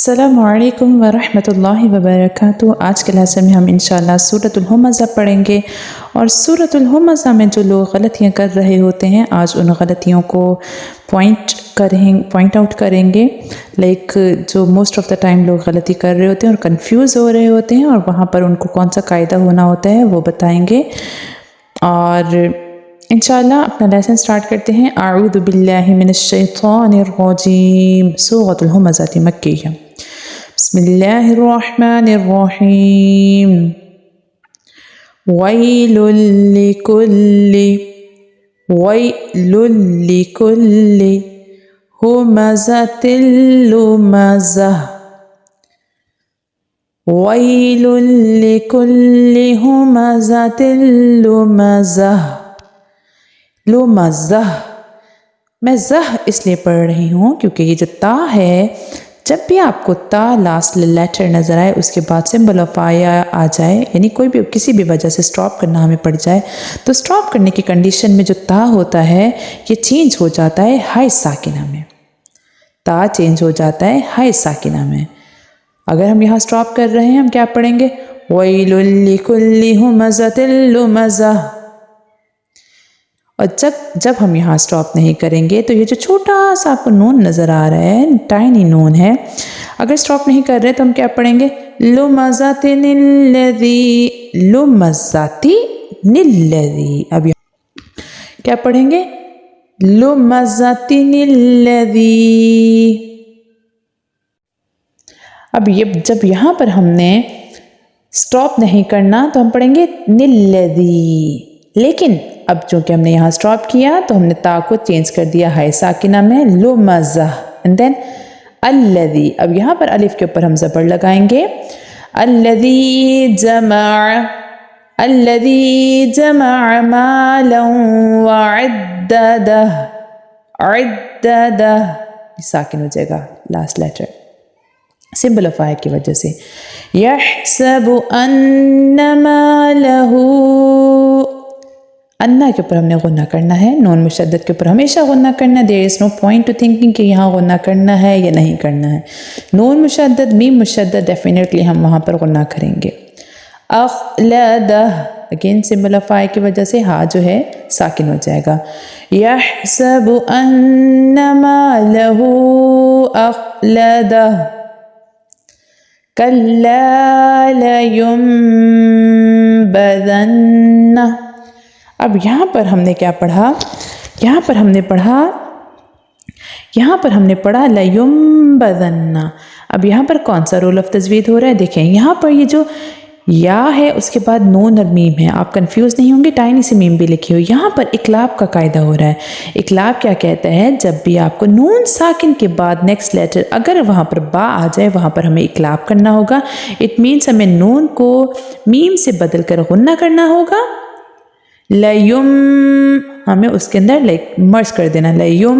अस्सलामु अलैकुम वरहमतुल्लाहि वबरकातुहू। आज के लेसन में हम इंशाअल्लाह सूरतुल हुमज़ा पढ़ेंगे और सूरतुल हुमज़ा में जो लोग गलतियाँ कर रहे होते हैं आज उन गलतियों को पॉइंट आउट करेंगे। जो मोस्ट ऑफ़ द टाइम लोग गलती कर रहे होते हैं और कंफ्यूज हो रहे होते हैं और वहाँ पर उनको कौन सा कायदा होना होता है वो बताएंगे। और इंशाअल्लाह अपना लेसन स्टार्ट करते हैं। अऊज़ु बिल्लाहि मिनश्शैतानिर रजीम। सूरतुल हुमज़ा मक्की है। बिस्मिल्लाहिर्रहमानिर्रहीम। वैलुल लिकुल्लि हुमज़तिल लुमज़ह। वैलुल लिकुल्लि हुमज़तिल लुमज़ह। लुमज़ह मैं ज़ह इसलिए पढ़ रही हूँ क्योंकि ये जो ता है, जब भी आपको ता लास्ट लेटर नज़र आए उसके बाद सिंबल ऑफ आया आ जाए, यानी कोई भी किसी भी वजह से स्टॉप करना हमें पड़ जाए, तो स्टॉप करने की कंडीशन में जो ता होता है ये चेंज हो जाता है हाई साकिना में। ता चेंज हो जाता है हाई साकिना में। अगर हम यहाँ स्टॉप कर रहे हैं हम क्या पढ़ेंगे? वैलुल लिकुल्लि हुमज़तिल लुमज़ह। और जब हम यहाँ स्टॉप नहीं करेंगे तो ये जो छोटा सा आपको नून नज़र आ रहा है, टाइनी नून है, अगर स्टॉप नहीं कर रहे तो हम क्या पढ़ेंगे? लुमज़तिनिल्लज़ी। लुमज़तिनिल्लज़ी। अब यहाँ क्या पढ़ेंगे? लुमज़तिनिल्लज़ी। अब ये जब यहाँ पर हमने स्टॉप नहीं करना तो हम पढ़ेंगे निल्लज़ी। लेकिन अब चूँकि हमने यहाँ स्टॉप किया तो हमने ता को चेंज कर दिया हाई साकिना में, लुमज़ह एंड देन अल्लज़ी। अब यहाँ पर अलिफ के ऊपर हम ज़बर लगाएंगे। अल्लज़ी जमअ मालन वअद्ददह। अद्ददह साकिन हो जाएगा लास्ट लेटर सिंबल ऑफ आया की वजह से। यहसबु अन्ना मालहू। अन्ना के ऊपर हमने गुन्ना करना है, नून मुशद्दद के ऊपर हमेशा गुन्ना करना है। There is no point to thinking कि यहाँ गुन्ना करना है या नहीं करना है। नून मुशद्दद मीम मुशद्दद डेफिनेटली हम वहाँ पर गुन्ना करेंगे। अख़लदह अगेन सिंबल ऑफ आया की वजह से हा जो है साकिन हो जाएगा। यहसबु अन्ना मालहू अख़लदह। कल्ला लयुंबज़न्ना। अब यहाँ पर हमने क्या पढ़ा? यहाँ पर हमने पढ़ा लयुंबज़न्ना। अब यहाँ पर कौन सा रूल ऑफ तज़वीद हो रहा है? देखें यहाँ पर ये जो या है उसके बाद नून और मीम है, आप कंफ्यूज नहीं होंगे, टाइनी सी मीम भी लिखी हो। यहाँ पर इकलाब का कायदा हो रहा है। इकलाब क्या कहता है? जब भी आपको नून साकिन के बाद नेक्स्ट लेटर अगर वहाँ पर बा आ जाए वहाँ पर हमें इकलाब करना होगा। इट मीन्स हमें नून को मीम से बदल कर गुन्ना करना होगा। लयुम हमें उसके अंदर मर्ज कर देना, लयुम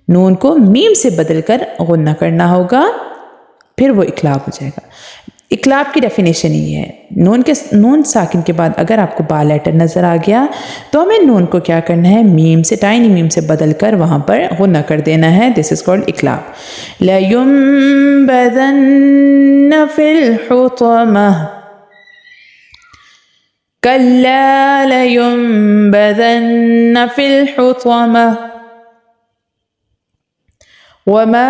नून को मीम से बदल कर गुन्ना करना होगा, फिर वो इकलाब हो जाएगा। इकलाब की डेफिनेशन ही है नून साकिन के बाद अगर आपको बा लेटर नज़र आ गया तो हमें नून को क्या करना है? मीम से, टाइनी मीम से बदल कर वहाँ पर गुन्ना कर देना है। दिस इज़ कॉल्ड इकलाब। लयुंबज़न्न फिल हुतमह। कल्ला लयुंबज़न्न फिल हुतमह। वमा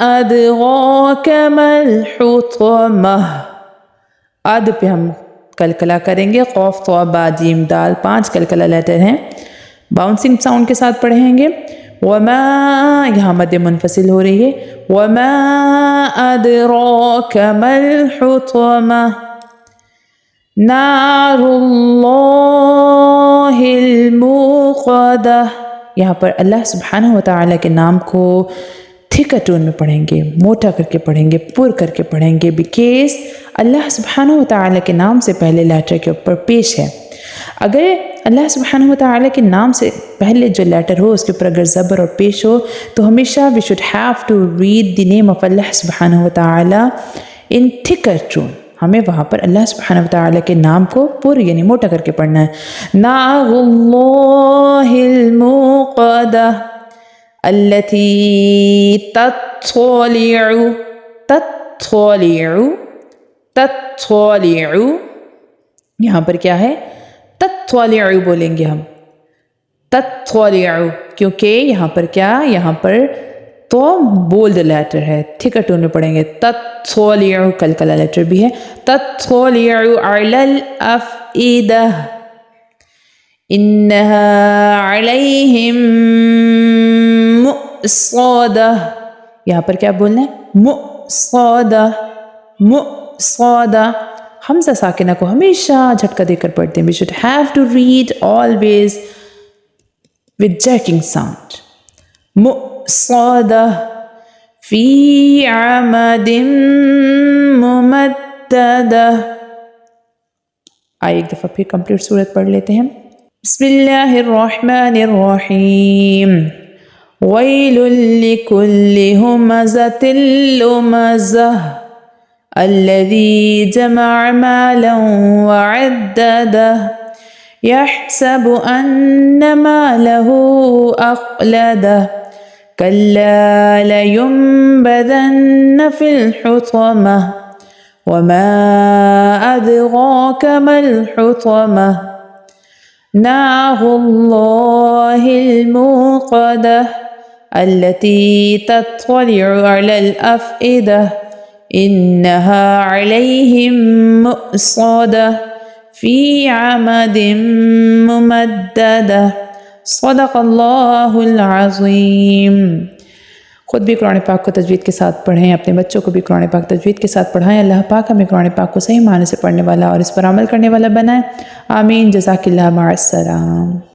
अदराक मल हुतमह। अद पे हम कलकला करेंगे, क़ाफ़ तो बा जीम दाल 5 कलकला लेटर हैं, बाउंसिंग साउंड के साथ पढ़ेंगे। वमा यहाँ मद मुनफसिल हो रही है। वमा अदराक मल हुतमह। नारुल्लाहिल मुक़द्दह। यहाँ पर अल्लाह सुब्हानहु व तआला के नाम को थिकर टोन में पढ़ेंगे, मोटा करके पढ़ेंगे, पुर करके पढ़ेंगे, बिकॉज़ अल्लाह सुब्हानहु व तआला के नाम से पहले लेटर के ऊपर पेश है। अगर अल्लाह सुब्हानहु व तआला के नाम से पहले जो लेटर हो उसके ऊपर अगर ज़बर और पेश हो तो हमेशा we should have to read the name of Allah सुब्हानहु व तआला इन थिकर टोन। हमें वहाँ पर अल्लाह सुब्हानहु व तआला के नाम को पुर यानी मोटा करके पढ़ना है। नारुल्लाहिल मुक़द्दह अल्लती تطلع تطلع تطلع، یہاں پر کیا ہے؟ تطلع بولیں گے ہم، تطلع، کیونکہ یہاں پر کیا؟ یہاں پر تو بولڈ لیٹر ہے، تھکر ٹون میں پڑھیں گے، تطلع، کلکلا لیٹر بھی ہے، تطلع علی الافئدہ انہا علیہم مؤصدہ، یہاں پر کیا بولنا ہے؟ مؤصدہ، مؤصدہ، حمزہ ساکنہ کو ہمیشہ جھٹکا دے کر پڑھتے ہیں. We should have to read always with jerking sound. مؤصدہ فی عمد ممددہ. آئے ایک دفعہ پھر کمپلیٹ سورت پڑھ لیتے ہیں. بسم اللہ الرحمن الرحیم. ویل لکل ہمزۃ لمزہ الذی جمع مالا وعددہ یحسب ان مالہ اخلدہ کلا لینبذن فی الحطمہ وما ادراک ما الحطمہ نار اللہ الموقدہ التي تطلع على الأفئدة إنها عليهم مؤصدة في عمد ممددة. صدق اللہ العظیم. خود بھی قرآن پاک کو تجوید کے ساتھ پڑھیں، اپنے بچوں کو بھی قرآن پاک تجوید کے ساتھ پڑھائیں. اللہ پاک ہمیں قرآن پاک کو صحیح معنی سے پڑھنے والا اور اس پر عمل کرنے والا بنائیں. آمین. جزاک اللہ. مع السلام.